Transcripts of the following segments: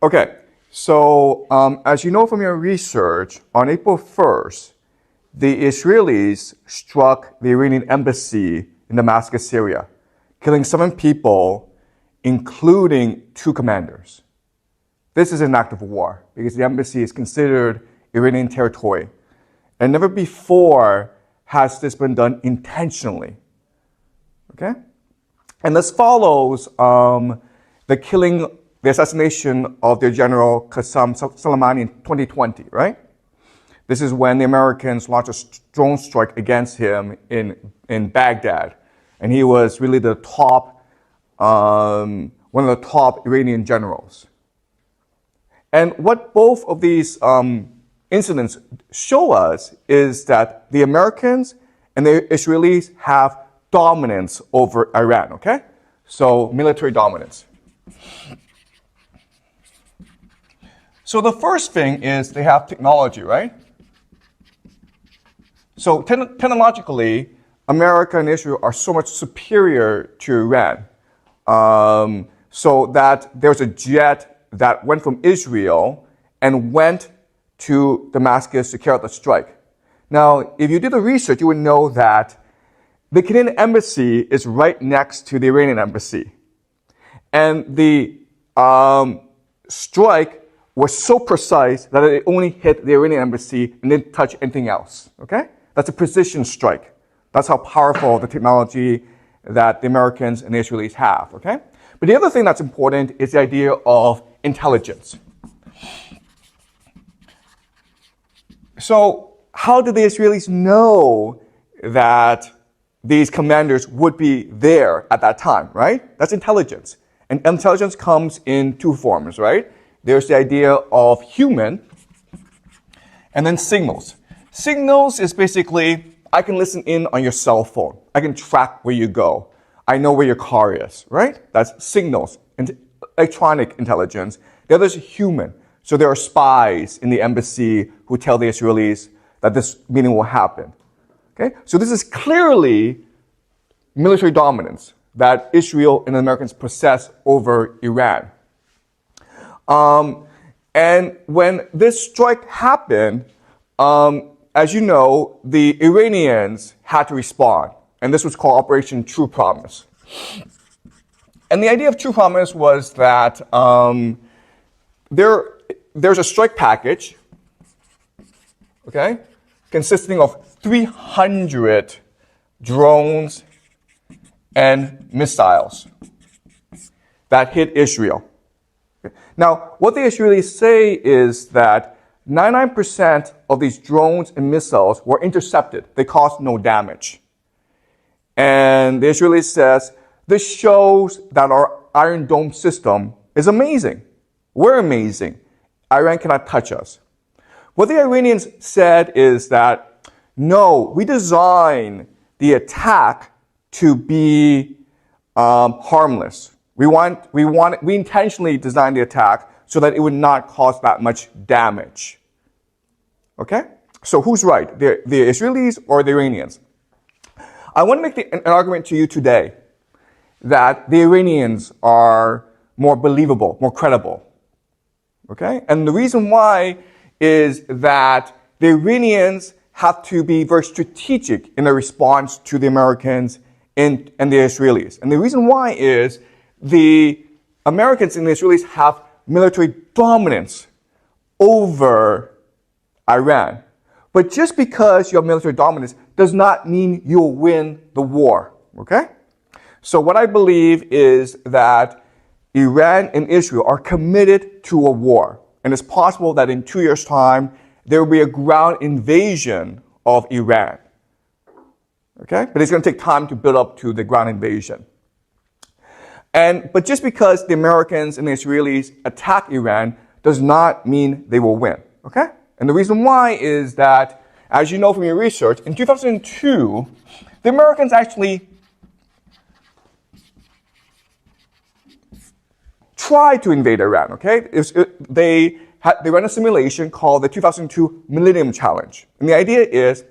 Okay, so as you know from your research, on April 1st, the Israelis struck the Iranian embassy in Damascus, Syria, killing 7 people, including 2 commanders. This is an act of war because the embassy is considered Iranian territory. And never before has this been done intentionally. Okay? And this follows the assassination of their general Qasem Soleimani in 2020, right? This is when the Americans launched a drone strike against him in Baghdad. And he was really the top, one of the top Iranian generals. And what both of these incidents show us is that the Americans and the Israelis have dominance over Iran, okay? So military dominance. So the first thing is they have technology, right? So technologically, America and Israel are so much superior to Iran. So that there's a jet that went from Israel and went to Damascus to carry out the strike. Now, if you did the research, you would know that the Canadian embassy is right next to the Iranian embassy. And the strike was so precise that it only hit the Iranian embassy and didn't touch anything else, okay? That's a precision strike. That's how powerful the technology that the Americans and the Israelis have, okay? But the other thing that's important is the idea of intelligence. So how did the Israelis know that these commanders would be there at that time, right? That's intelligence. And intelligence comes in 2 forms, right? There's the idea of human and then signals. Signals is basically, I can listen in on your cell phone. I can track where you go. I know where your car is, right? That's signals and electronic intelligence. The other is human. So there are spies in the embassy who tell the Israelis that this meeting will happen. Okay? So this is clearly military dominance that Israel and the Americans possess over Iran. And when this strike happened, as you know, the Iranians had to respond. And this was called Operation True Promise. And the idea of True Promise was that there's a strike package, okay, consisting of 300 drones and missiles that hit Israel. Now, what the Israelis say is that 99% of these drones and missiles were intercepted. They caused no damage. And the Israelis says, this shows that our Iron Dome system is amazing. We're amazing. Iran cannot touch us. What the Iranians said is that, no, we designed the attack to be harmless. We intentionally designed the attack so that it would not cause that much damage. Okay? So who's right? The Israelis or the Iranians? I want to make an argument to you today that the Iranians are more believable, more credible. Okay? And the reason why is that the Iranians have to be very strategic in their response to the Americans and the Israelis. And the reason why is the Americans and the Israelis have military dominance over Iran. But just because you have military dominance does not mean you'll win the war. Okay? So what I believe is that Iran and Israel are committed to a war. And it's possible that in 2 years' time, there will be a ground invasion of Iran. Okay? But it's going to take time to build up to the ground invasion. But just because the Americans and the Israelis attack Iran does not mean they will win. Okay? And the reason why is that, as you know from your research, in 2002, the Americans actually tried to invade Iran, okay? They ran a simulation called the 2002 Millennium Challenge. And the idea is,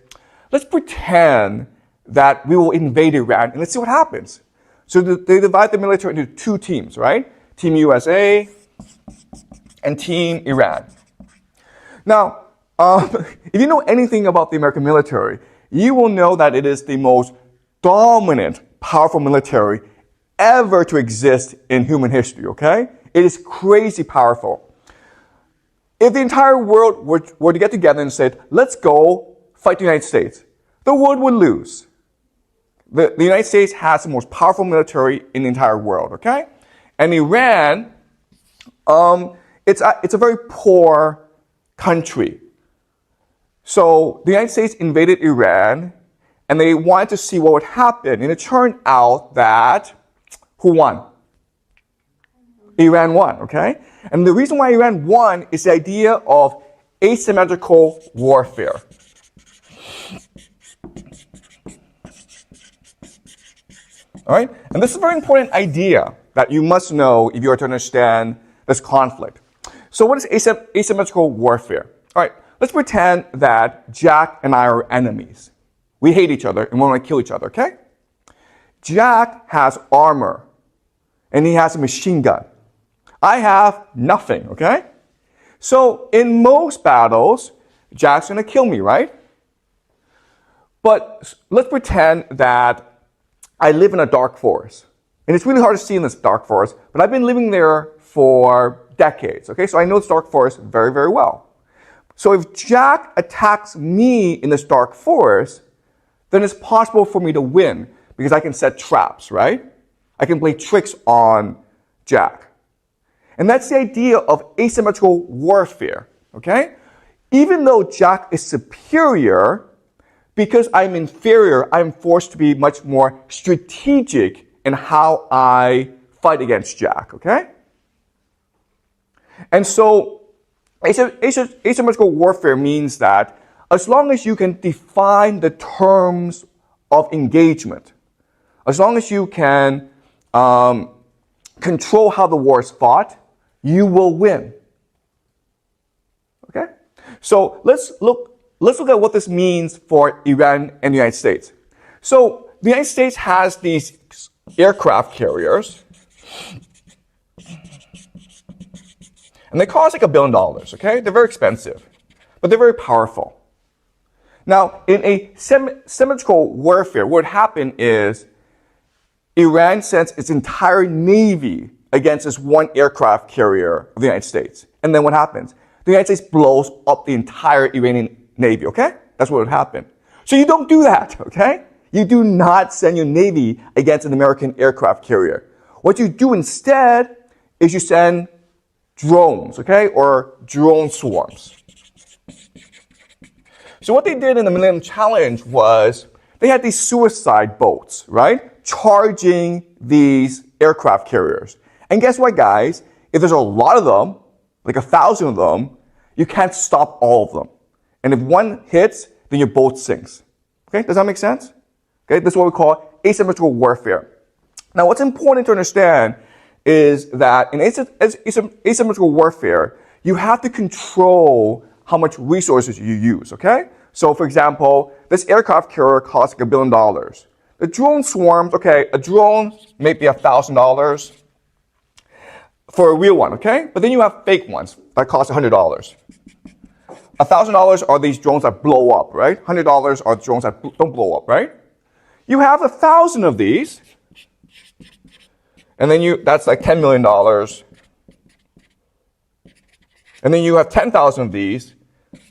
let's pretend that we will invade Iran and let's see what happens. So they divide the military into 2 teams, right? Team USA and Team Iran. Now, if you know anything about the American military, you will know that it is the most dominant, powerful military ever to exist in human history, okay? It is crazy powerful. If the entire world were to get together and say, let's go fight the United States, the world would lose. The United States has the most powerful military in the entire world, okay? And Iran, it's a very poor country. So the United States invaded Iran, and they wanted to see what would happen. And it turned out that, who won? Iran won, okay? And the reason why Iran won is the idea of asymmetrical warfare. All right? And this is a very important idea that you must know if you are to understand this conflict. So what is asymmetrical warfare? All right, let's pretend that Jack and I are enemies. We hate each other and we want to kill each other, okay? Jack has armor and he has a machine gun. I have nothing, okay? So in most battles, Jack's going to kill me, right? But let's pretend that I live in a dark forest. And it's really hard to see in this dark forest, but I've been living there for decades, okay? So I know this dark forest very, very well. So if Jack attacks me in this dark forest, then it's possible for me to win because I can set traps, right? I can play tricks on Jack. And that's the idea of asymmetrical warfare, okay? Even though Jack is superior, because I'm inferior, I'm forced to be much more strategic in how I fight against Jack, okay? And so asymmetrical warfare means that as long as you can define the terms of engagement, as long as you can control how the war is fought, you will win. Okay? So let's look at what this means for Iran and the United States. So the United States has these aircraft carriers, and they cost like $1 billion, okay? They're very expensive, but they're very powerful. Now, in a symmetrical warfare, what would happen is Iran sends its entire navy against this one aircraft carrier of the United States. And then what happens? The United States blows up the entire Iranian navy, okay? That's what would happen. So you don't do that, okay? You do not send your navy against an American aircraft carrier. What you do instead is you send drones, okay? Or drone swarms. So what they did in the Millennium Challenge was they had these suicide boats, right? Charging these aircraft carriers. And guess what, guys? If there's a lot of them, like 1,000 of them, you can't stop all of them. And if one hits, then your boat sinks. Okay, does that make sense? Okay, this is what we call asymmetrical warfare. Now, what's important to understand is that in asymmetrical warfare, you have to control how much resources you use, okay? So, for example, this aircraft carrier costs like $1 billion. The drone swarms, okay, a drone may be $1,000 for a real one, okay? But then you have fake ones that cost $100. $1,000 are these drones that blow up, right? $100 are drones that don't blow up, right? You have 1,000 of these, and then that's like $10 million. And then you have 10,000 of these,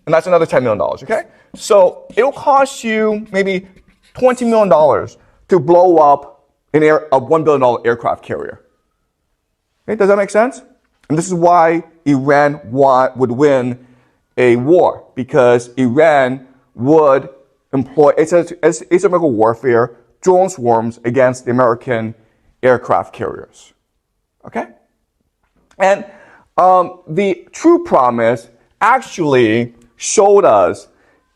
and that's another $10 million, okay? So it'll cost you maybe $20 million to blow up a $1 billion aircraft carrier. Okay, does that make sense? And this is why Iran would win a war, because Iran would employ asymmetrical warfare, drone swarms against the American aircraft carriers. Okay? And the True Promise actually showed us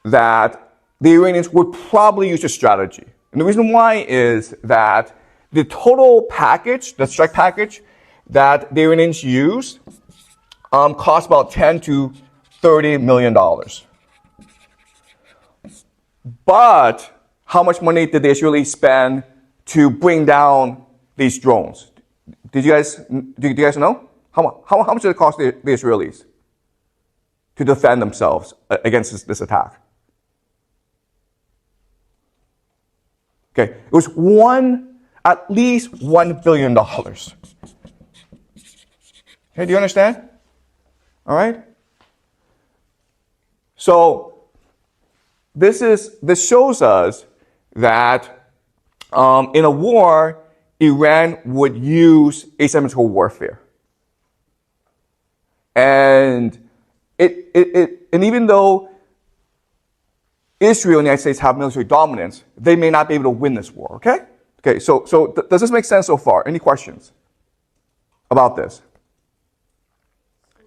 that the Iranians would probably use this strategy. And the reason why is that the total package, the strike package that the Iranians used, cost about $10 to $30 million. But how much money did they actually spend to bring down these drones? Do you guys know? How much did it cost the Israelis to defend themselves against this attack? Okay, it was at least $1 billion. Okay, do you understand? All right. So this shows us that in a war, Iran would use asymmetrical warfare, and and even though Israel and the United States have military dominance, they may not be able to win this war. Okay. Okay. So does this make sense so far? Any questions about this? So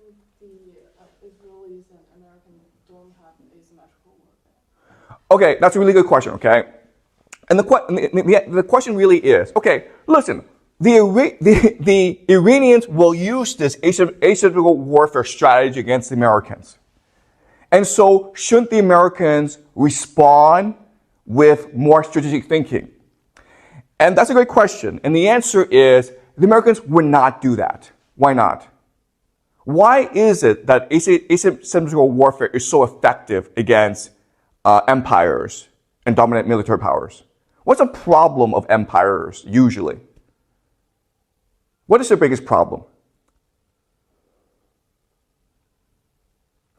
the Israelis and Americans don't have asymmetrical warfare. Okay, that's a really good question. Okay. And the question really is, okay, listen, the Iranians will use this asymmetrical warfare strategy against the Americans. And so shouldn't the Americans respond with more strategic thinking? And that's a great question. And the answer is the Americans would not do that. Why not? Why is it that asymmetrical warfare is so effective against empires and dominant military powers? What's the problem of empires usually? What is their biggest problem?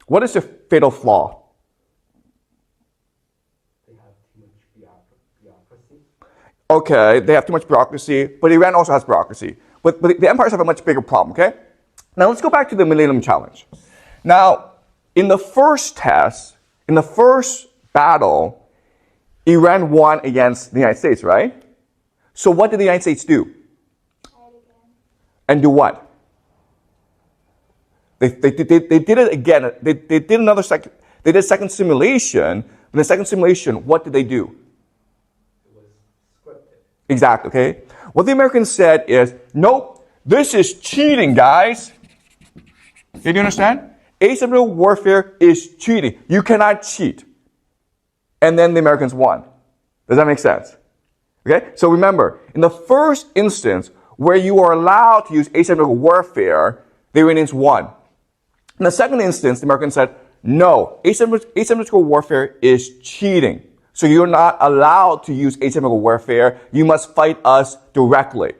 What is the fatal flaw? They have too much bureaucracy. Okay, they have too much bureaucracy, but Iran also has bureaucracy. But the empires have a much bigger problem, okay? Now let's go back to the Millennium Challenge. Now, in the first test, in the first battle, Iran won against the United States, right? So what did the United States do? And do what? They did it again. They did another second. They did a second simulation. In the second simulation, what did they do? It was scripted. Exactly. Okay. What the Americans said is, nope, this is cheating, guys. Okay, do you understand? Asymmetrical warfare is cheating. You cannot cheat. And then the Americans won. Does that make sense? Okay. So remember, in the first instance where you are allowed to use asymmetrical warfare, the Iranians won. In the second instance, the Americans said, no, asymmetrical warfare is cheating. So you're not allowed to use asymmetrical warfare. You must fight us directly.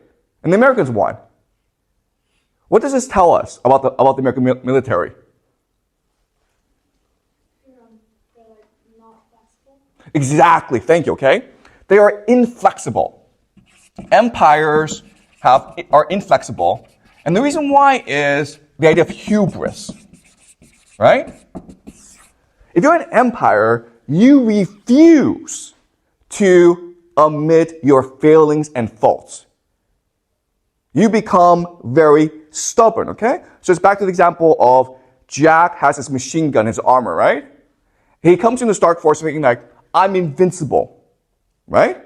And the Americans won. What does this tell us about the American military? They're like not flexible. Exactly. Thank you. Okay. They are inflexible. Empires are inflexible. And the reason why is the idea of hubris. Right? If you're an empire, you refuse to admit your failings and faults. You become very stubborn, okay? So it's back to the example of Jack has his machine gun, his armor, right? He comes in the Stark Force thinking like, I'm invincible, right?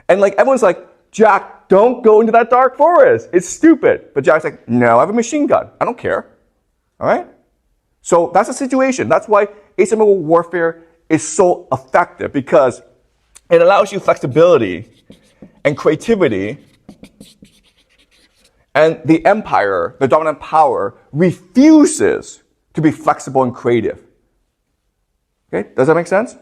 And like everyone's like, Jack, don't go into that dark forest. It's stupid. But Jack's like, no, I have a machine gun. I don't care. All right? So that's the situation. That's why asymmetrical warfare is so effective, because it allows you flexibility and creativity, and the empire, the dominant power, refuses to be flexible and creative. Okay? Does that make sense?